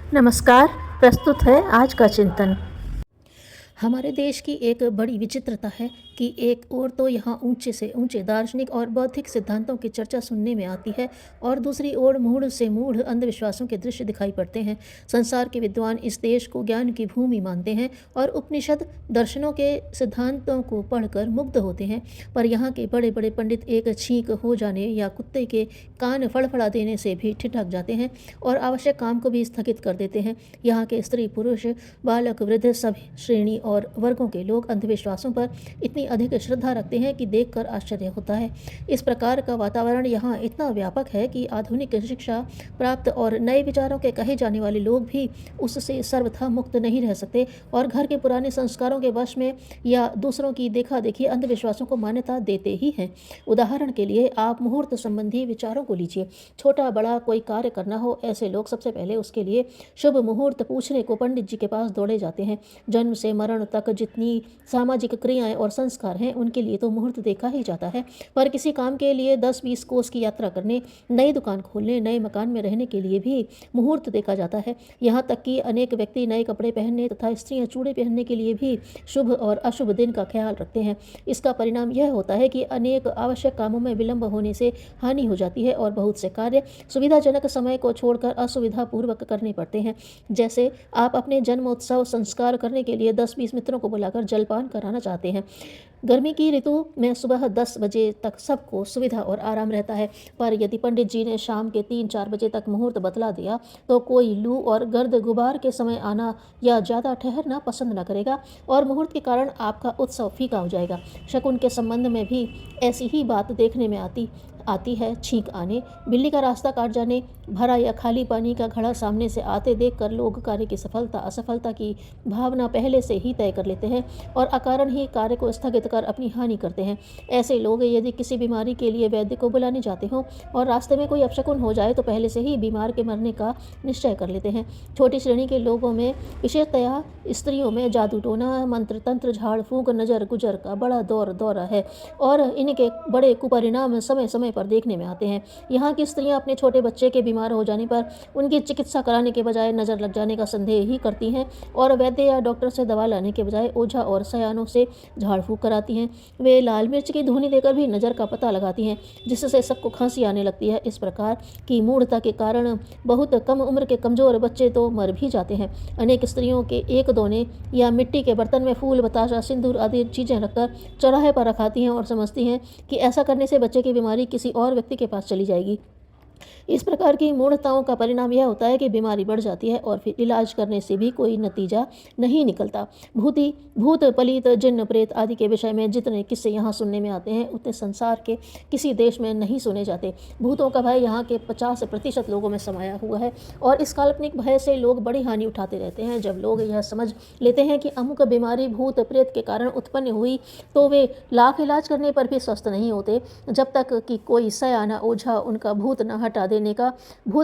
नमस्कार। प्रस्तुत है आज का चिंतन। हमारे देश की एक बड़ी विचित्रता है कि एक ओर तो यहाँ ऊंचे से ऊंचे दार्शनिक और बौद्धिक सिद्धांतों की चर्चा सुनने में आती है और दूसरी ओर मूढ़ से मूढ़ अंधविश्वासों के दृश्य दिखाई पड़ते हैं। संसार के विद्वान इस देश को ज्ञान की भूमि मानते हैं और उपनिषद दर्शनों के सिद्धांतों को पढ़कर मुग्ध होते हैं, पर यहाँ के बड़े बड़े पंडित एक छींक हो जाने या कुत्ते के कान फड़फड़ा देने से भी ठिठक जाते हैं और आवश्यक काम को भी स्थगित कर देते हैं। यहाँ के स्त्री पुरुष बालक वृद्ध सभी श्रेणी और वर्गों के लोग अंधविश्वासों पर इतनी अधिक श्रद्धा रखते हैं कि देखकर आश्चर्य होता है। इस प्रकार का वातावरण यहाँ इतना व्यापक है कि आधुनिक शिक्षा प्राप्त और नए विचारों के कहे जाने वाले लोग भी उससे सर्वथा मुक्त नहीं रह सकते और घर के पुराने संस्कारों के वश में या दूसरों की देखा देखी अंधविश्वासों को मान्यता देते ही हैं। उदाहरण के लिए आप मुहूर्त संबंधी विचारों को लीजिए। छोटा बड़ा कोई कार्य करना हो, ऐसे लोग सबसे पहले उसके लिए शुभ मुहूर्त पूछने को पंडित जी के पास दौड़े जाते हैं। जन्म से मरण तक जितनी सामाजिक क्रियाएं और संस्कार हैं, उनके लिए तो मुहूर्त देखा ही जाता है, पर किसी काम के लिए 10-20 कोस की यात्रा करने, नई दुकान खोलने, नए मकान में रहने के लिए भी मुहूर्त देखा जाता है। यहाँ तक कि अनेक व्यक्ति नए कपड़े पहनने तथा स्त्रियां चूड़े पहनने के लिए भी शुभ और अशुभ दिन का ख्याल रखते हैं। इसका परिणाम यह होता है कि अनेक आवश्यक कामों में विलंब होने से हानि हो जाती है और बहुत से कार्य सुविधाजनक समय को छोड़कर असुविधापूर्वक करने पड़ते हैं। जैसे आप अपने जन्मोत्सव संस्कार करने के लिए 10-20 मित्रों को बुलाकर जलपान कराना चाहते हैं। गर्मी की ऋतु में सुबह 10 बजे तक सबको सुविधा और आराम रहता है, पर यदि पंडित जी ने शाम के 3-4 बजे तक मुहूर्त बतला दिया तो कोई लू और गर्द गुबार के समय आना या ज़्यादा ठहरना पसंद न करेगा और मुहूर्त के कारण आपका उत्सव फीका हो जाएगा। शकुन के संबंध में भी ऐसी ही बात देखने में आती है। छींक आने, बिल्ली का रास्ता काट जाने, भरा या खाली पानी का घड़ा सामने से आते देखकर लोग कार्य की सफलता असफलता की भावना पहले से ही तय कर लेते हैं और अकारण ही कार्य को स्थगित कर अपनी हानि करते हैं। ऐसे लोग यदि किसी बीमारी के लिए वैद्य को बुलाने जाते हों और रास्ते में कोई अपशकुन हो जाए तो पहले से ही बीमार के मरने का निश्चय कर लेते हैं। छोटी श्रेणी के लोगों में, विशेषतया स्त्रियों में, जादू टोना, मंत्र तंत्र, झाड़ फूंक, नजर गुजर का बड़ा दौरा है और इनके बड़े कुपरिणाम समय समय पर देखने में आते हैं। यहाँ की स्त्रियां अपने छोटे बच्चे के बीमार हो जाने पर उनकी चिकित्सा कराने के बजाय नज़र लग जाने का संदेह ही करती हैं और वैद्य या डॉक्टर से दवा लाने के बजाय ओझा और सयानों से झाड़ फूंक कराती हैं। वे लाल मिर्च की धुनी देकर भी नज़र का पता लगाती हैं, जिससे सबको खांसी आने लगती है। इस प्रकार की मूढ़ता के कारण बहुत कम उम्र के कमज़ोर बच्चे तो मर भी जाते हैं। अनेक स्त्रियों के एक दोने या मिट्टी के बर्तन में फूल, बताशा, सिंदूर आदि चीज़ें रखकर चौराहे पर रखाती हैं और समझती हैं कि ऐसा करने से बच्चे की बीमारी किसी और व्यक्ति के पास चली जाएगी। इस प्रकार की मूढ़ताओं का परिणाम यह होता है कि बीमारी बढ़ जाती है और फिर इलाज करने से भी कोई नतीजा नहीं निकलता। भूत पलीत जिन्न प्रेत आदि के विषय में जितने किस्से यहाँ सुनने में आते हैं, उतने संसार के किसी देश में नहीं सुने जाते। भूतों का भय यहाँ के 50% लोगों में समाया हुआ है और इस काल्पनिक भय से लोग बड़ी हानि उठाते रहते हैं। जब लोग यह समझ लेते हैं कि अमुक बीमारी भूत प्रेत के कारण उत्पन्न हुई तो वे लाख इलाज करने पर भी स्वस्थ नहीं होते, जब तक कि कोई सयाना ओझा उनका भूत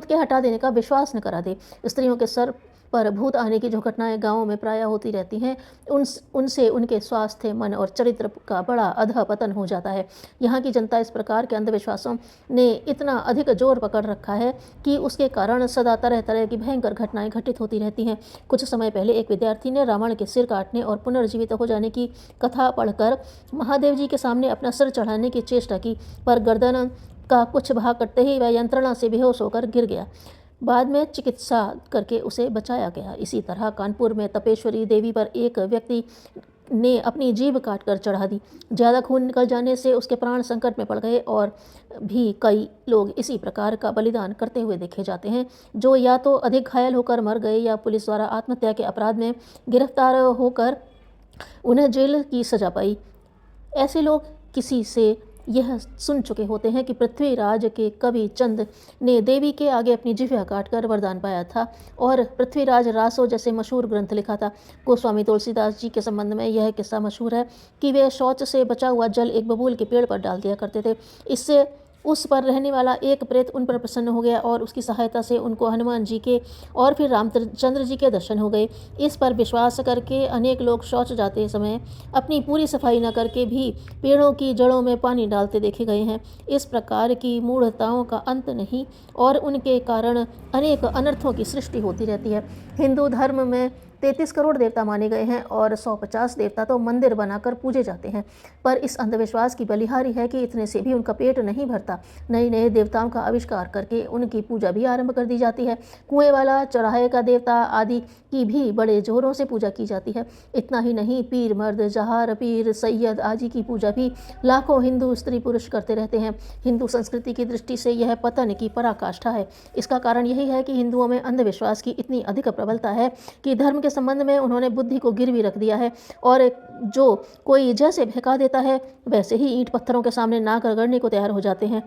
के हटा देने का विश्वास न करा दे। स्त्रियों के सर पर भूत आने की जो घटनाएं गांवों में प्रायः होती रहती हैं, उनसे उनके स्वास्थ्य, मन और चरित्र का बड़ा अधःपतन हो जाता है। यहाँ की जनता इस प्रकार के अंधविश्वासों ने इतना अधिक जोर पकड़ रखा है कि उसके कारण सदा तरह तरह की भयंकर घटनाएं घटित होती रहती हैं। कुछ समय पहले एक विद्यार्थी ने रावण के सिर काटने और पुनर्जीवित हो जाने की कथा पढ़कर महादेव जी के सामने अपना सिर चढ़ाने की चेष्टा की, पर गर्दन का कुछ भाग कटते ही वह यंत्रणा से बेहोश होकर गिर गया। बाद में चिकित्सा करके उसे बचाया गया। इसी तरह कानपुर में तपेश्वरी देवी पर एक व्यक्ति ने अपनी जीभ काटकर चढ़ा दी। ज़्यादा खून निकल जाने से उसके प्राण संकट में पड़ गए और भी कई लोग इसी प्रकार का बलिदान करते हुए देखे जाते हैं, जो या तो अधिक घायल होकर मर गए या पुलिस द्वारा आत्महत्या के अपराध में गिरफ्तार होकर उन्हें जेल की सजा पाई। ऐसे लोग किसी से यह सुन चुके होते हैं कि पृथ्वीराज के कवि चंद ने देवी के आगे अपनी जिह्वा काटकर वरदान पाया था और पृथ्वीराज रासो जैसे मशहूर ग्रंथ लिखा था। गोस्वामी तुलसीदास जी के संबंध में यह किस्सा मशहूर है कि वे शौच से बचा हुआ जल एक बबूल के पेड़ पर डाल दिया करते थे। इससे उस पर रहने वाला एक प्रेत उन पर प्रसन्न हो गया और उसकी सहायता से उनको हनुमान जी के और फिर रामचंद्र जी के दर्शन हो गए। इस पर विश्वास करके अनेक लोग शौच जाते समय अपनी पूरी सफाई न करके भी पेड़ों की जड़ों में पानी डालते देखे गए हैं। इस प्रकार की मूढ़ताओं का अंत नहीं और उनके कारण अनेक अनर्थों की सृष्टि होती रहती है। हिंदू धर्म में 33 करोड़ देवता माने गए हैं और 150 देवता तो मंदिर बनाकर पूजे जाते हैं, पर इस अंधविश्वास की बलिहारी है कि इतने से भी उनका पेट नहीं भरता। नए नए देवताओं का आविष्कार करके उनकी पूजा भी आरंभ कर दी जाती है। कुएं वाला, चौराहे का देवता आदि की भी बड़े जोरों से पूजा की जाती है। इतना ही नहीं, पीर मर्द, जहार, पीर, सैयद आदि की पूजा भी लाखों हिंदू स्त्री पुरुष करते रहते हैं। हिंदू संस्कृति की दृष्टि से यह पतन की पराकाष्ठा है। इसका कारण यही है कि हिंदुओं में अंधविश्वास की इतनी अधिक प्रबलता है कि धर्म के संबंध में उन्होंने बुद्धि को गिरवी रख दिया है और जो कोई जैसे बहका देता है वैसे ही ईंट पत्थरों के सामने नाक रगड़ने को तैयार हो जाते हैं।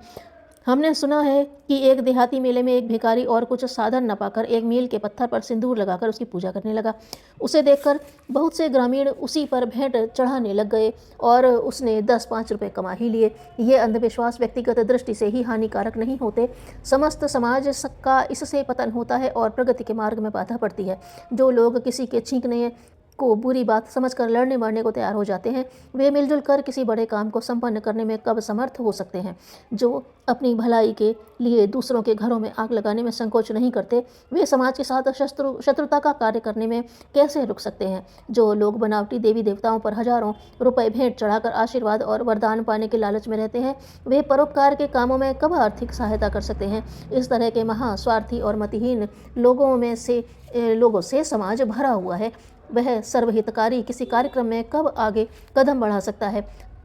हमने सुना है कि एक देहाती मेले में एक भिखारी और कुछ साधन न पाकर एक मील के पत्थर पर सिंदूर लगाकर उसकी पूजा करने लगा। उसे देखकर बहुत से ग्रामीण उसी पर भेंट चढ़ाने लग गए और उसने 10-5 रुपये कमा ही लिए। ये अंधविश्वास व्यक्तिगत दृष्टि से ही हानिकारक नहीं होते, समस्त समाज का इससे पतन होता है और प्रगति के मार्ग में बाधा पड़ती है। जो लोग किसी के छींकने को बुरी बात समझकर लड़ने मरने को तैयार हो जाते हैं, वे मिलजुल कर किसी बड़े काम को संपन्न करने में कब समर्थ हो सकते हैं। जो अपनी भलाई के लिए दूसरों के घरों में आग लगाने में संकोच नहीं करते, वे समाज के साथ शत्रुता का कार्य करने में कैसे रुक सकते हैं। जो लोग बनावटी देवी देवताओं पर हजारों रुपए भेंट चढ़ाकर आशीर्वाद और वरदान पाने के लालच में रहते हैं, वे परोपकार के कामों में कब आर्थिक सहायता कर सकते हैं। इस तरह के महास्वार्थी और मतिहीन लोगों से समाज भरा हुआ है। वह सर्वहितकारी किसी कार्यक्रम में कब आगे कदम बढ़ा सकता है।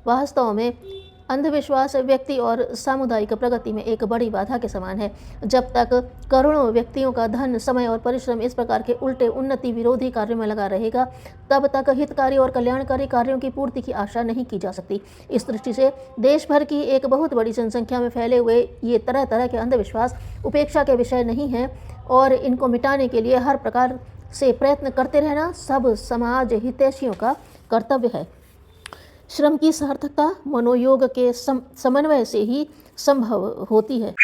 वास्तव में अंधविश्वास व्यक्ति और सामुदायिक प्रगति में एक बड़ी बाधा के समान है। जब तक करोड़ों व्यक्तियों का धन, समय और परिश्रम इस प्रकार के उल्टे उन्नति विरोधी कार्यों में लगा रहेगा, तब तक हितकारी और कल्याणकारी कार्यों की पूर्ति की आशा नहीं की जा सकती। इस दृष्टि से देश भर की एक बहुत बड़ी जनसंख्या में फैले हुए ये तरह तरह के अंधविश्वास उपेक्षा के विषय नहीं हैं और इनको मिटाने के लिए हर प्रकार से प्रयत्न करते रहना सब समाज हितैषियों का कर्तव्य है। श्रम की सार्थकता मनोयोग के समन्वय से ही संभव होती है।